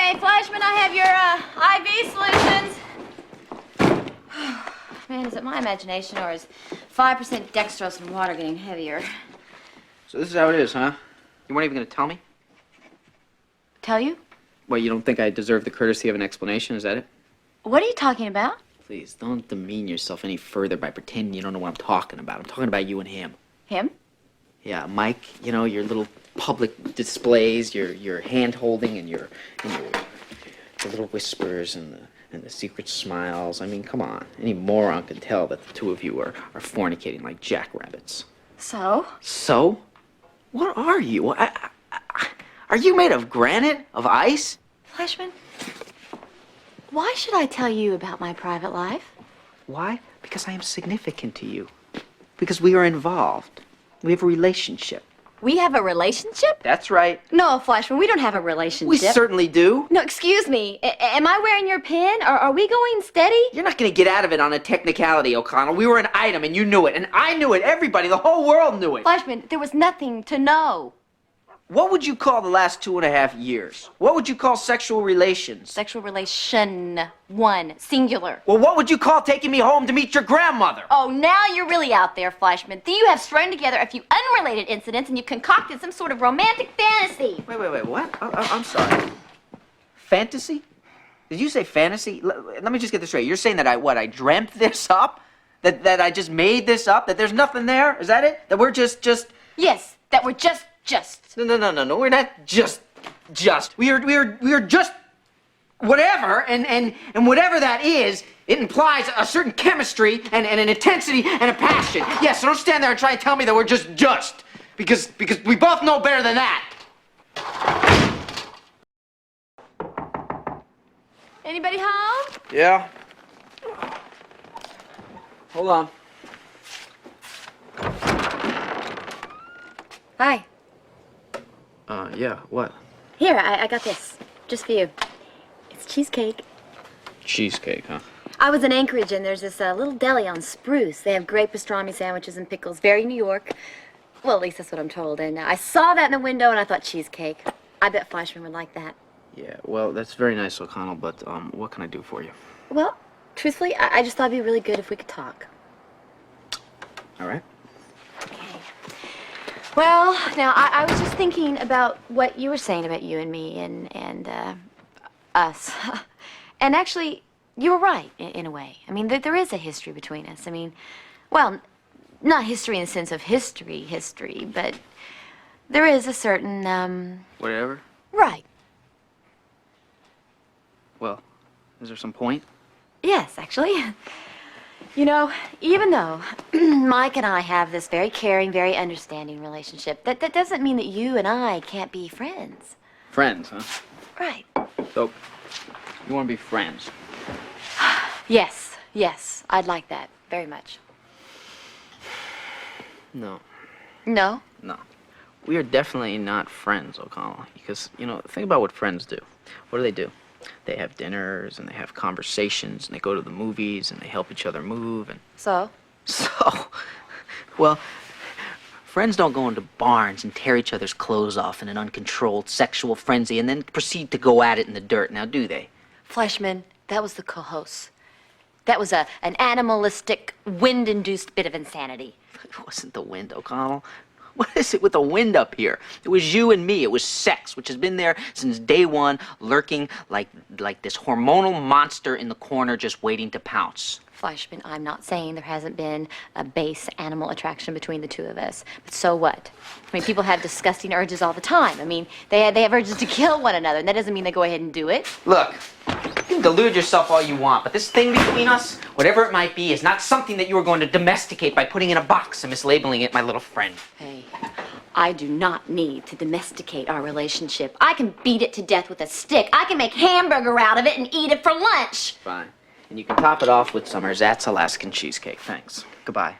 Okay, Flashman, I have your IV solutions. Man, is it my imagination or is 5% dextrose in water getting heavier? So this is how it is, huh? You weren't even going to tell me? Tell you? Well, you don't think I deserve the courtesy of an explanation, is that it? What are you talking about? Please, don't demean yourself any further by pretending you don't know what I'm talking about. I'm talking about you and him. Him? Yeah, Mike, you know, your little public displays, your hand-holding and your the little whispers and the secret smiles. I mean, come on. Any moron can tell that the two of you are fornicating like jackrabbits. So? So? What are you? Are you made of granite? Of ice? Flashman, why should I tell you about my private life? Why? Because I am significant to you. Because we are involved. We have a relationship. We have a relationship? That's right. No, Flashman, we don't have a relationship. We certainly do. No, excuse me. Am I wearing your pin? Are we going steady? You're not going to get out of it on a technicality, O'Connell. We were an item, and you knew it. And I knew it. Everybody, the whole world knew it. Flashman, there was nothing to know. What would you call the last 2.5 years? What would you call sexual relations? Sexual relation. One. Singular. Well, what would you call taking me home to meet your grandmother? Oh, now you're really out there, Flashman. You have strung together a few unrelated incidents and you concocted some sort of romantic fantasy. Wait, what? I'm sorry. Fantasy? Did you say fantasy? Let me just get this straight. You're saying that I dreamt this up? That I just made this up? That there's nothing there? Is that it? That we're just... Yes, that we're just. No, we're not just. We are just whatever, and whatever that is, it implies a certain chemistry and an intensity and a passion. Yes, so don't stand there and try and tell me that we're just. Because we both know better than that. Anybody home? Yeah. Hold on. Hi. Yeah, what? Here, I got this. Just for you. It's cheesecake. Cheesecake, huh? I was in Anchorage, and there's this little deli on Spruce. They have great pastrami sandwiches and pickles. Very New York. Well, at least that's what I'm told. And I saw that in the window, and I thought cheesecake. I bet Flashman would like that. Yeah, well, that's very nice, O'Connell, but, what can I do for you? Well, truthfully, I just thought it'd be really good if we could talk. All right. Well, now, I was just thinking about what you were saying about you and me and us. And actually, you were right, in a way. I mean, there is a history between us. I mean, well, not history in the sense of history, but there is a certain, Whatever? Right. Well, is there some point? Yes, actually. You know, even though Mike and I have this very caring, very understanding relationship, that doesn't mean that you and I can't be friends. Friends, huh? Right. So, you want to be friends? Yes, I'd like that very much. No. No? No. We are definitely not friends, O'Connell, because, you know, think about what friends do. What do? They have dinners, and they have conversations, and they go to the movies, and they help each other move, and... So? Well, friends don't go into barns and tear each other's clothes off in an uncontrolled sexual frenzy and then proceed to go at it in the dirt, now do they? Fleshman, that was the co-host. That was an animalistic, wind-induced bit of insanity. It wasn't the wind, O'Connell. What is it with the wind up here? It was you and me. It was sex, which has been there since day one, lurking like this hormonal monster in the corner just waiting to pounce. Fleischman, I'm not saying there hasn't been a base animal attraction between the two of us. But so what? I mean, people have disgusting urges all the time. I mean, they have urges to kill one another, and that doesn't mean they go ahead and do it. Look, you can delude yourself all you want, but this thing between us, whatever it might be, is not something that you are going to domesticate by putting in a box and mislabeling it my little friend. Hey, I do not need to domesticate our relationship. I can beat it to death with a stick. I can make hamburger out of it and eat it for lunch. Fine. And you can top it off with some ersatz Alaskan cheesecake. Thanks. Goodbye.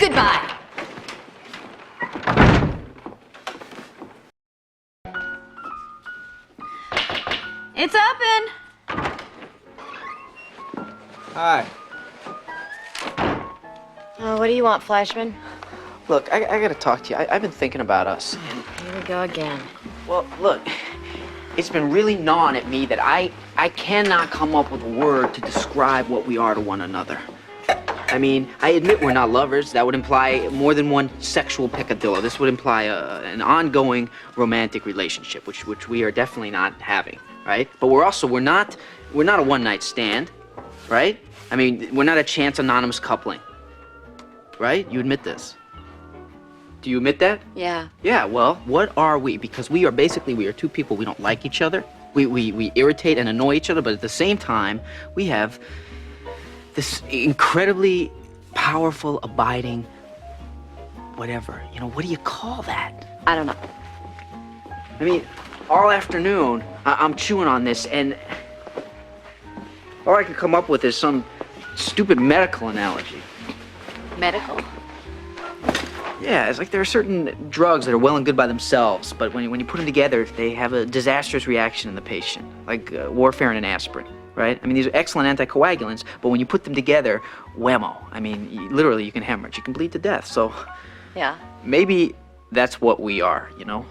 Goodbye. It's open. Hi. Oh, what do you want, Flashman? Look, I gotta talk to you. I've been thinking about us. And, Here we go again. well, look, it's been really gnawing at me that I cannot come up with a word to describe what we are to one another. I mean, I admit we're not lovers. That would imply more than one sexual peccadillo. This would imply an ongoing romantic relationship, which we are definitely not having, right? But we're not a one-night stand, right? I mean, we're not a chance anonymous coupling, right? You admit this. Do you admit that? Yeah. Yeah, well, what are we? Because we are two people, we don't like each other. We irritate and annoy each other, but at the same time, we have this incredibly powerful, abiding, whatever. You know, what do you call that? I don't know. I mean, all afternoon, I'm chewing on this, and all I can come up with is some stupid medical analogy. Medical? Yeah, it's like there are certain drugs that are well and good by themselves, but when you put them together, they have a disastrous reaction in the patient, like warfarin and aspirin, right? I mean, these are excellent anticoagulants, but when you put them together, whammo. I mean, literally, you can hemorrhage. You can bleed to death. So Yeah. maybe that's what we are, you know?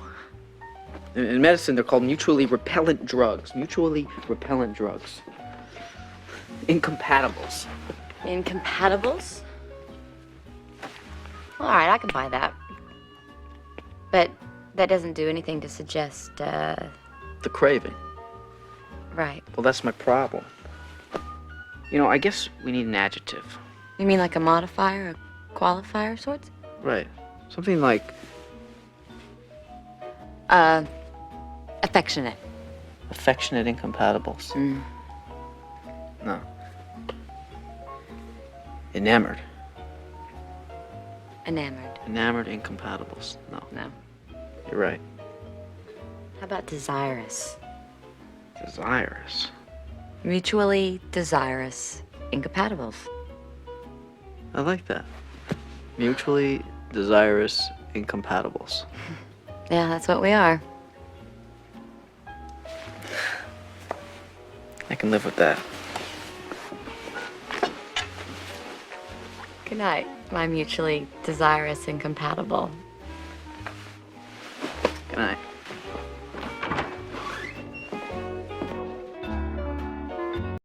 In medicine, they're called mutually repellent drugs. Mutually repellent drugs. Incompatibles. Incompatibles? All right, I can buy that. But that doesn't do anything to suggest, The craving. right. Well, that's my problem. You know, I guess we need an adjective. You mean like a modifier, a qualifier of sorts? Right. Something like Affectionate. affectionate incompatibles. Mm. No. Enamored. Enamored. Enamored incompatibles. No. No. You're right. How about desirous? Desirous. Mutually desirous incompatibles. I like that. Mutually desirous incompatibles. Yeah, that's what we are. I can live with that. Good night, my mutually desirous incompatible. Good night.